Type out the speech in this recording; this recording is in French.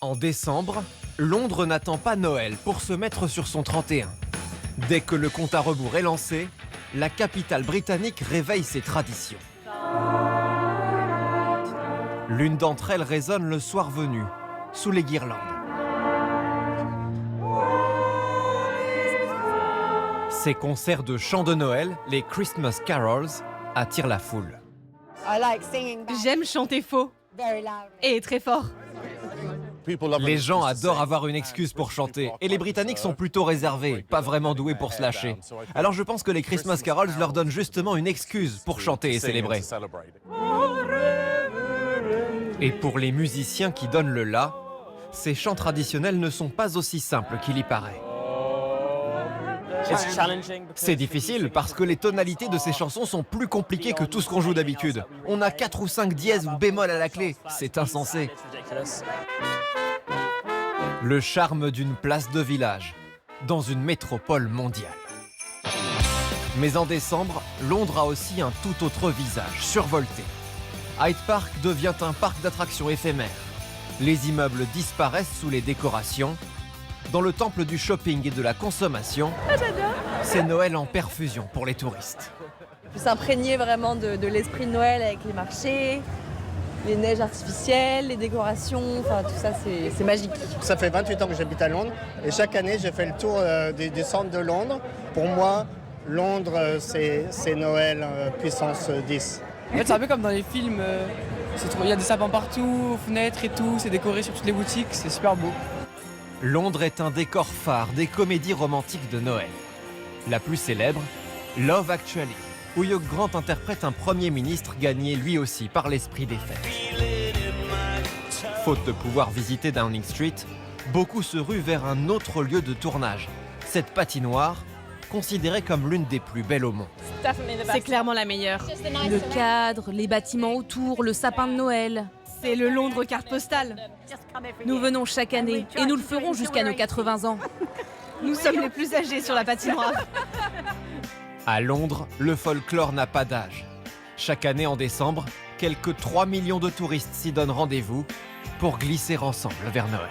En décembre, Londres n'attend pas Noël pour se mettre sur son 31. Dès que le compte à rebours est lancé, la capitale britannique réveille ses traditions. L'une d'entre elles résonne le soir venu, sous les guirlandes. Ces concerts de chants de Noël, les Christmas Carols, attirent la foule. J'aime chanter faux et très fort. Les gens adorent avoir une excuse pour chanter, et les Britanniques sont plutôt réservés, pas vraiment doués pour se lâcher. Alors je pense que les Christmas Carols leur donnent justement une excuse pour chanter et célébrer. Et pour les musiciens qui donnent le la, ces chants traditionnels ne sont pas aussi simples qu'il y paraît. C'est difficile parce que les tonalités de ces chansons sont plus compliquées que tout ce qu'on joue d'habitude. On a 4 ou 5 dièses ou bémols à la clé, c'est insensé. Le charme d'une place de village, dans une métropole mondiale. Mais en décembre, Londres a aussi un tout autre visage, survolté. Hyde Park devient un parc d'attractions éphémère. Les immeubles disparaissent sous les décorations. Dans le temple du shopping et de la consommation, c'est Noël en perfusion pour les touristes. Il faut s'imprégner vraiment de l'esprit de Noël avec les marchés, les neiges artificielles, les décorations, enfin tout ça c'est magique. Ça fait 28 ans que j'habite à Londres et chaque année j'ai fait le tour des centres de Londres. Pour moi, Londres c'est Noël puissance 10. En fait c'est un peu comme dans les films, il y a des sapins partout, aux fenêtres et tout, c'est décoré sur toutes les boutiques, c'est super beau. Londres est un décor phare des comédies romantiques de Noël. La plus célèbre, Love Actually, où Hugh Grant interprète un premier ministre gagné lui aussi par l'esprit des fêtes. Faute de pouvoir visiter Downing Street, beaucoup se ruent vers un autre lieu de tournage, cette patinoire, considérée comme l'une des plus belles au monde. C'est clairement la meilleure. Le cadre, les bâtiments autour, le sapin de Noël. C'est le Londres carte postale. Nous venons chaque année et nous le ferons jusqu'à nos 80 ans. Nous sommes les plus âgés sur la patinoire. À Londres, le folklore n'a pas d'âge. Chaque année en décembre, quelques 3 millions de touristes s'y donnent rendez-vous pour glisser ensemble vers Noël.